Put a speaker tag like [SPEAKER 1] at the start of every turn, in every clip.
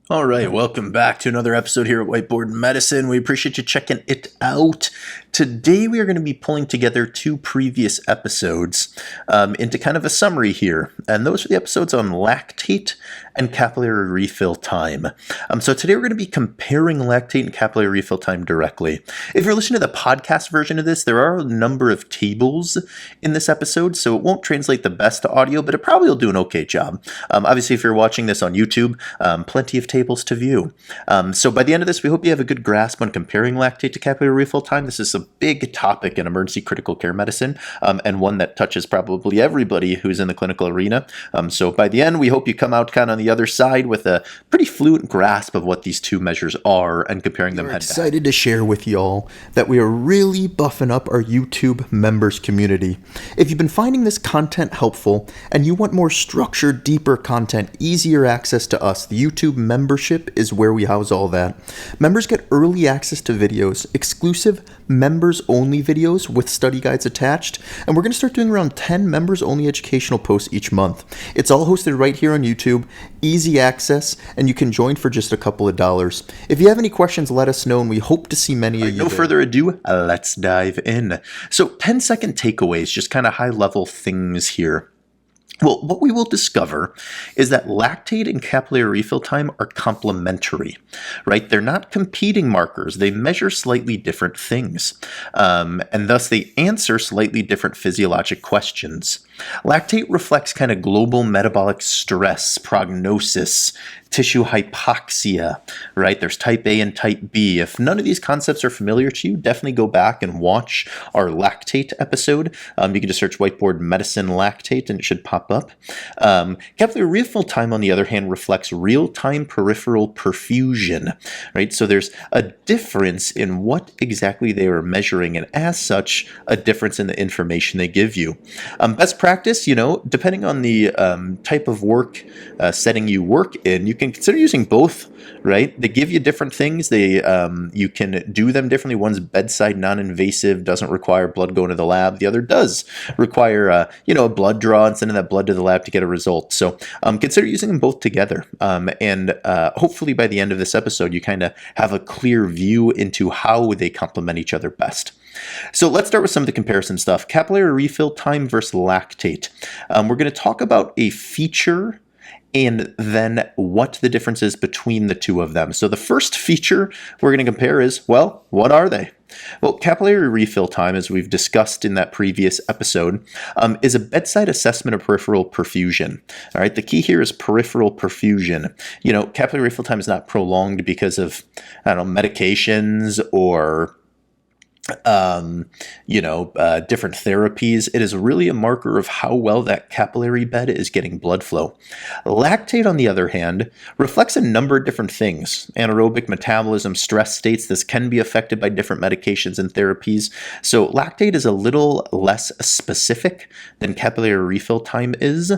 [SPEAKER 1] All right, welcome back to another episode here at Whiteboard Medicine. We appreciate you checking it out. Today we are going to be pulling together two previous episodes into kind of a summary here, and those are the episodes on lactate and capillary refill time. So today we're going to be comparing lactate and capillary refill time directly. If you're listening to the podcast version of this, there are a number of tables in this episode, so it won't translate the best to audio, but it probably will do an okay job. Obviously, if you're watching this on YouTube, plenty of tables to view. So by the end of this, we hope you have a good grasp on comparing lactate to capillary refill time. This is a big topic in emergency critical care medicine, and one that touches probably everybody who's in the clinical arena. So by the end, we hope you come out kind of on the other side with a pretty fluent grasp of what these two measures are and comparing them head to head.
[SPEAKER 2] Excited to share with y'all that we are really buffing up our YouTube members community. If you've been finding this content helpful and you want more structured, deeper content, easier access to us, the YouTube membership is where we house all that. Members get early access to videos, exclusive members-only videos with study guides attached, and we're going to start doing around 10 members-only educational posts each month. It's all hosted right here on YouTube, easy access, and you can join for just a couple of dollars. If you have any questions, let us know, and we hope to see many of you
[SPEAKER 1] No
[SPEAKER 2] there.
[SPEAKER 1] further ado, let's dive in. So 10-second takeaways, just kind of high-level things here. Well, what we will discover is that lactate and capillary refill time are complementary, right? They're not competing markers. They measure slightly different things, and thus they answer slightly different physiologic questions. Lactate reflects kind of global metabolic stress, prognosis, tissue hypoxia, right? There's type A and type B. If none of these concepts are familiar to you, definitely go back and watch our lactate episode. You can just search Whiteboard Medicine lactate and it should pop up. Capillary refill time, on the other hand, reflects real-time peripheral perfusion, right? So there's a difference in what exactly they are measuring, and as such, a difference in the information they give you. Best practice, depending on the type of work setting you work in, you can consider using both, right? They give you different things. You can do them differently. One's bedside, non-invasive, doesn't require blood going to the lab. The other does require, a blood draw and sending that blood to the lab to get a result. So consider using them both together. And hopefully by the end of this episode, you kind of have a clear view into how they complement each other best. So let's start with some of the comparison stuff. Capillary refill time versus lactate. We're going to talk about a feature and then what the difference is between the two of them. So the first feature we're going to compare is, well, what are they? Well, capillary refill time, as we've discussed in that previous episode, is a bedside assessment of peripheral perfusion. All right, the key here is peripheral perfusion. Capillary refill time is not prolonged because of, medications or different therapies. It is really a marker of how well that capillary bed is getting blood flow. Lactate, on the other hand, reflects a number of different things. Anaerobic metabolism, stress states. This can be affected by different medications and therapies. So lactate is a little less specific than capillary refill time is.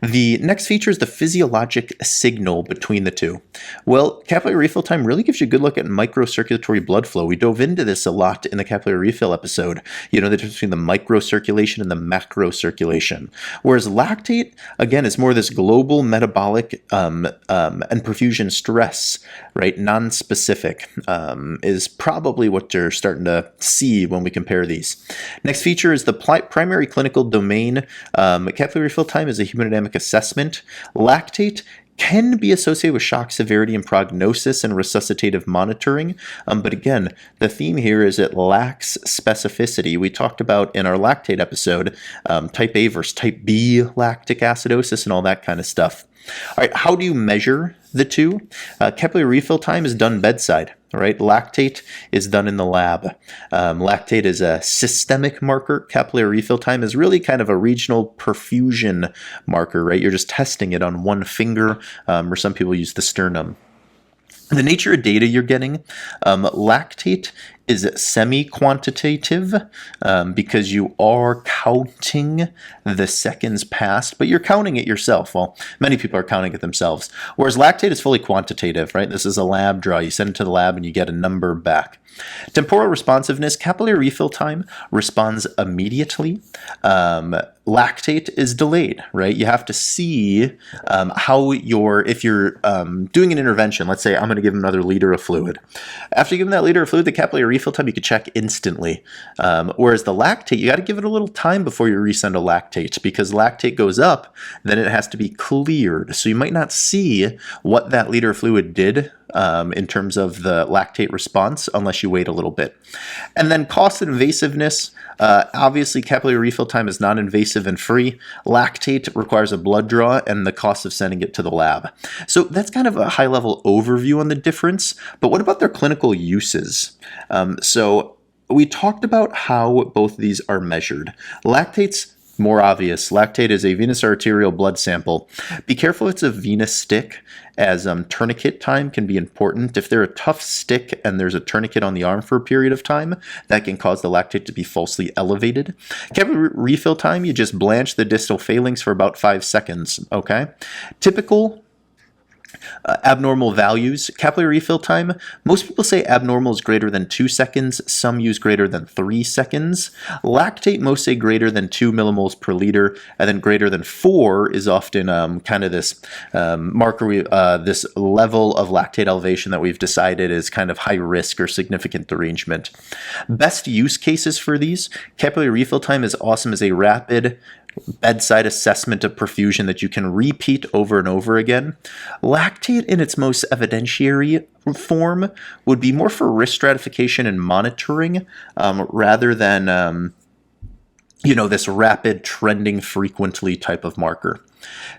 [SPEAKER 1] The next feature is the physiologic signal between the two. Well, capillary refill time really gives you a good look at microcirculatory blood flow. We dove into this a lot in the capillary refill episode, the difference between the microcirculation and the macrocirculation. Whereas lactate, again, is more this global metabolic and perfusion stress, right? Non-specific is probably what you're starting to see when we compare these. Next feature is the primary clinical domain. Capillary refill time is a hemodynamic assessment. Lactate can be associated with shock severity and prognosis and resuscitative monitoring. But again, the theme here is it lacks specificity. We talked about in our lactate episode, type A versus type B lactic acidosis and all that kind of stuff. All right, how do you measure the two? Capillary refill time is done bedside. Right? Lactate is done in the lab. Lactate is a systemic marker. Capillary refill time is really kind of a regional perfusion marker, right? You're just testing it on one finger, or some people use the sternum. The nature of data you're getting, lactate is semi-quantitative because you are counting the seconds passed, but you're counting it yourself. Well, many people are counting it themselves. Whereas lactate is fully quantitative, right? This is a lab draw. You send it to the lab and you get a number back. Temporal responsiveness, capillary refill time responds immediately. Lactate is delayed, right? You have to see how if you're doing an intervention, let's say I'm going to give him another liter of fluid. After you give him that liter of fluid, the capillary refill time, you could check instantly. Whereas the lactate, you got to give it a little time before you resend a lactate, because lactate goes up, then it has to be cleared. So you might not see what that liter of fluid did in terms of the lactate response unless you wait a little bit. And then cost and invasiveness. Obviously, capillary refill time is non-invasive and free. Lactate requires a blood draw and the cost of sending it to the lab. So that's kind of a high-level overview on the difference. But what about their clinical uses? So we talked about how both of these are measured. Lactate's more obvious. Lactate is a venous arterial blood sample. Be careful if it's a venous stick, as tourniquet time can be important. If they're a tough stick and there's a tourniquet on the arm for a period of time, that can cause the lactate to be falsely elevated. Capillary refill time, you just blanch the distal phalanx for about 5 seconds, okay? Typical abnormal values. Capillary refill time, most people say abnormal is greater than 2 seconds. Some use greater than 3 seconds. Lactate, most say greater than 2 millimoles per liter, and then greater than 4 is often kind of this marker, this level of lactate elevation that we've decided is kind of high risk or significant derangement. Best use cases for these, capillary refill time is awesome as a rapid bedside assessment of perfusion that you can repeat over and over again. Lactate in its most evidentiary form would be more for risk stratification and monitoring rather than this rapid trending frequently type of marker.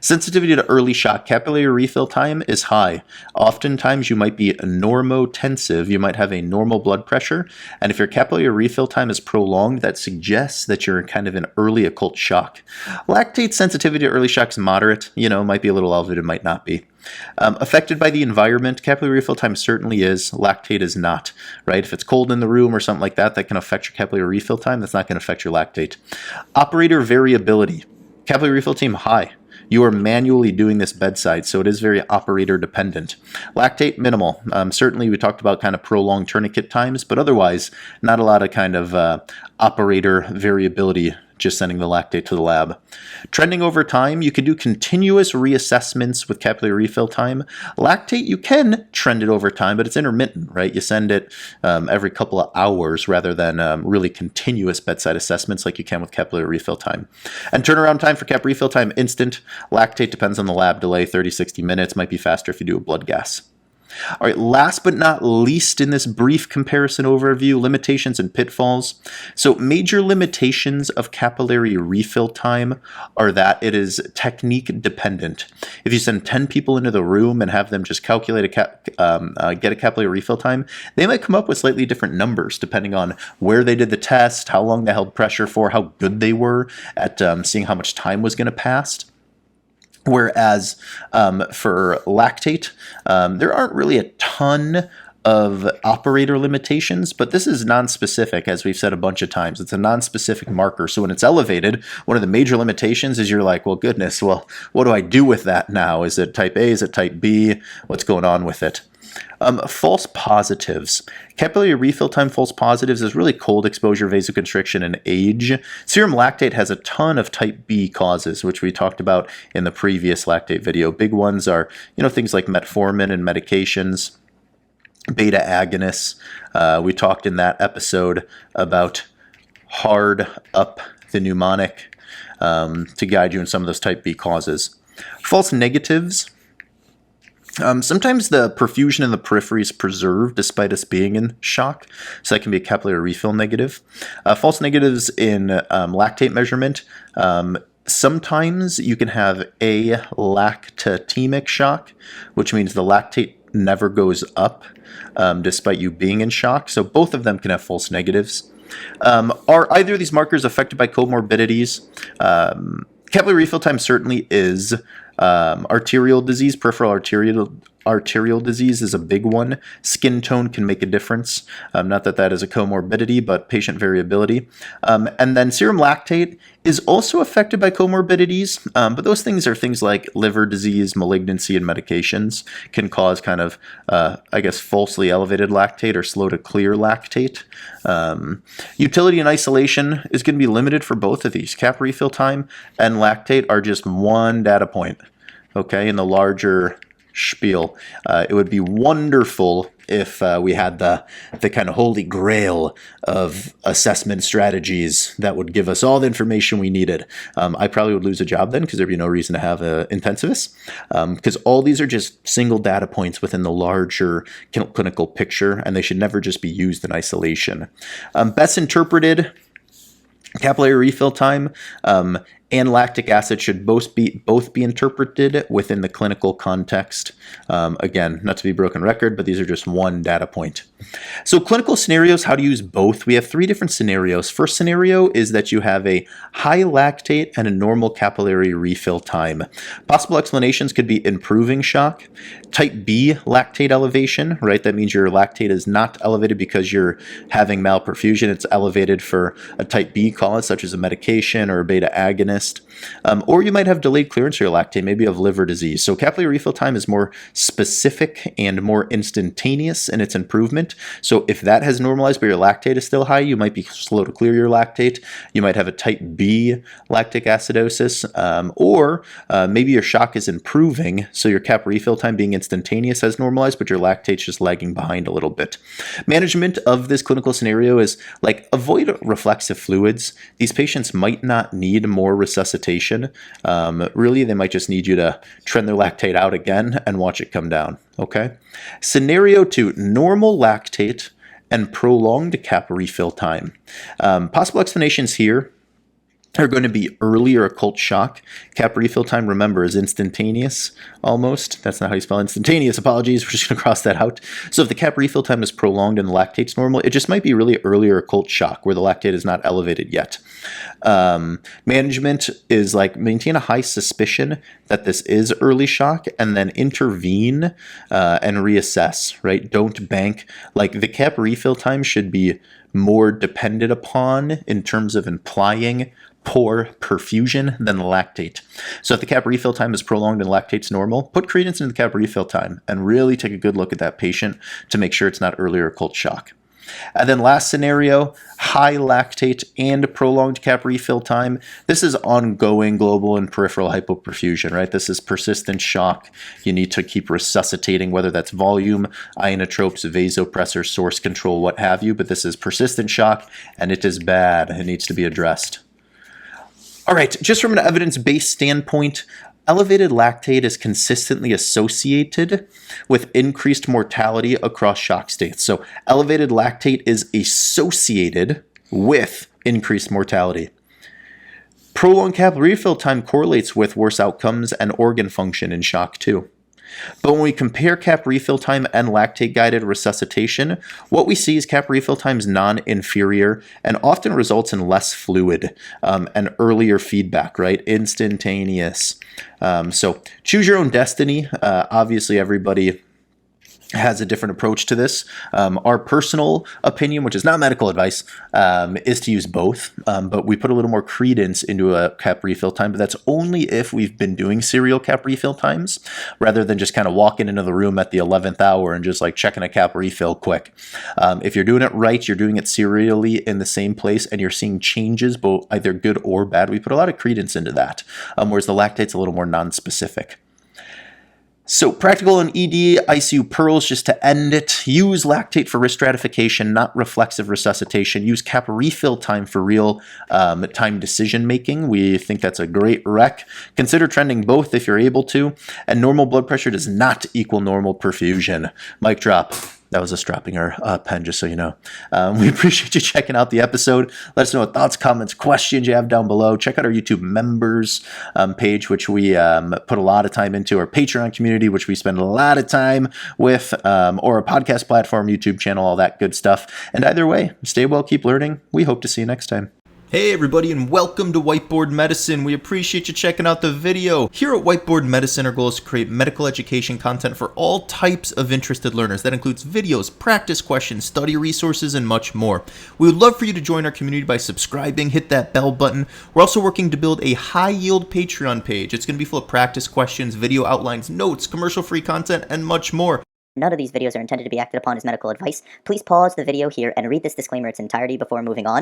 [SPEAKER 1] Sensitivity to early shock. Capillary refill time is high. Oftentimes you might be normotensive. You might have a normal blood pressure. And if your capillary refill time is prolonged, that suggests that you're kind of in early occult shock. Lactate sensitivity to early shock is moderate. Might be a little elevated, might not be. Affected by the environment, capillary refill time certainly is. Lactate is not, right? If it's cold in the room or something like that, that can affect your capillary refill time. That's not going to affect your lactate. Operator variability. Capillary refill time high. You are manually doing this bedside, so it is very operator dependent. Lactate, minimal. Certainly we talked about kind of prolonged tourniquet times, but otherwise not a lot of kind of operator variability just sending the lactate to the lab. Trending over time, you can do continuous reassessments with capillary refill time. Lactate, you can trend it over time, but it's intermittent, right? You send it every couple of hours rather than really continuous bedside assessments like you can with capillary refill time. And turnaround time for cap refill time, instant. Lactate depends on the lab delay, 30-60 minutes. Might be faster if you do a blood gas. All right, last but not least in this brief comparison overview, limitations and pitfalls. So major limitations of capillary refill time are that it is technique dependent. If you send 10 people into the room and have them just calculate get a capillary refill time, they might come up with slightly different numbers depending on where they did the test, how long they held pressure for, how good they were at seeing how much time was going to pass. Whereas for lactate, there aren't really a ton of operator limitations, but this is non-specific, as we've said a bunch of times. It's a non-specific marker. So when it's elevated, one of the major limitations is you're like, well, goodness, well, what do I do with that now? Is it type A? Is it type B? What's going on with it? False positives. Capillary refill time false positives is really cold exposure, vasoconstriction, and age. Serum lactate has a ton of type B causes, which we talked about in the previous lactate video. Big ones are, things like metformin and medications, beta agonists. We talked in that episode about hard up the mnemonic to guide you in some of those type B causes. False negatives. Sometimes the perfusion in the periphery is preserved despite us being in shock, so that can be a capillary refill negative. False negatives in lactate measurement. Sometimes you can have a lactatemic shock, which means the lactate never goes up despite you being in shock, so both of them can have false negatives. Are either of these markers affected by comorbidities? Capillary refill time certainly is. Arterial disease, peripheral arterial disease is a big one. Skin tone can make a difference. Not that that is a comorbidity, but patient variability. And then serum lactate is also affected by comorbidities, but those things are things like liver disease, malignancy, and medications can cause kind of, falsely elevated lactate or slow to clear lactate. Utility and isolation is going to be limited for both of these. Cap refill time and lactate are just one data point, okay, in the larger spiel. It would be wonderful if we had the kind of holy grail of assessment strategies that would give us all the information we needed. I probably would lose a job then because there'd be no reason to have an intensivist, because all these are just single data points within the larger clinical picture, and they should never just be used in isolation. Best interpreted capillary refill time and lactic acid should both be interpreted within the clinical context. Again, not to be broken record, but these are just one data point. So clinical scenarios, how to use both. We have three different scenarios. First scenario is that you have a high lactate and a normal capillary refill time. Possible explanations could be improving shock. Type B lactate elevation, right? That means your lactate is not elevated because you're having malperfusion. It's elevated for a type B cause, such as a medication or a beta agonist. Or you might have delayed clearance of your lactate, maybe of liver disease. So capillary refill time is more specific and more instantaneous in its improvement. So if that has normalized but your lactate is still high, you might be slow to clear your lactate. You might have a type B lactic acidosis, or maybe your shock is improving, so your cap refill time being instantaneous has normalized, but your lactate's just lagging behind a little bit. Management of this clinical scenario is like avoid reflexive fluids. These patients might not need more resuscitation. Really, they might just need you to trend their lactate out again and watch it come down, okay? Scenario 2, normal lactate and prolonged cap refill time. Possible explanations here are going to be early or occult shock. Cap refill time, remember, is instantaneous almost. That's not how you spell instantaneous. Apologies. We're just going to cross that out. So if the cap refill time is prolonged and the lactate's normal, it just might be really early or occult shock where the lactate is not elevated yet. Management is like maintain a high suspicion that this is early shock and then intervene and reassess, right? Don't bank. Like the cap refill time should be more dependent upon in terms of implying poor perfusion than the lactate. So if the cap refill time is prolonged and lactate's normal, put credence into the cap refill time and really take a good look at that patient to make sure it's not early or occult shock. And then last scenario, high lactate and prolonged cap refill time. This is ongoing global and peripheral hypoperfusion, right? This is persistent shock. You need to keep resuscitating, whether that's volume, inotropes, vasopressor, source control, what have you. But this is persistent shock, and it is bad. It needs to be addressed. All right, just from an evidence-based standpoint, elevated lactate is consistently associated with increased mortality across shock states. So elevated lactate is associated with increased mortality. Prolonged capillary refill time correlates with worse outcomes and organ function in shock too. But when we compare cap refill time and lactate-guided resuscitation, what we see is cap refill time is non-inferior and often results in less fluid and earlier feedback, right? Instantaneous. So choose your own destiny. Obviously, everybody has a different approach to this. Our personal opinion, which is not medical advice, is to use both, but we put a little more credence into a cap refill time, but that's only if we've been doing serial cap refill times rather than just kind of walking into the room at the 11th hour and just like checking a cap refill quick. If you're doing it right, you're doing it serially in the same place and you're seeing changes, both either good or bad, we put a lot of credence into that, whereas the lactate's a little more non-specific. So practical and ED ICU pearls, just to end it, use lactate for risk stratification, not reflexive resuscitation. Use cap refill time for real time decision making. We think that's a great rec. Consider trending both if you're able to. And normal blood pressure does not equal normal perfusion. Mic drop. That was us dropping our pen, just so you know. We appreciate you checking out the episode. Let us know what thoughts, comments, questions you have down below. Check out our YouTube members page, which we put a lot of time into, our Patreon community, which we spend a lot of time with, or a podcast platform, YouTube channel, all that good stuff. And either way, stay well, keep learning. We hope to see you next time.
[SPEAKER 2] Hey everybody, and welcome to Whiteboard Medicine. We appreciate you checking out the video. Here at Whiteboard Medicine, our goal is to create medical education content for all types of interested learners. That includes videos, practice questions, study resources, and much more. We would love for you to join our community by subscribing, hit that bell button. We're also working to build a high-yield Patreon page. It's going to be full of practice questions, video outlines, notes, commercial-free content, and much more.
[SPEAKER 3] None of these videos are intended to be acted upon as medical advice. Please pause the video here and read this disclaimer in its entirety before moving on.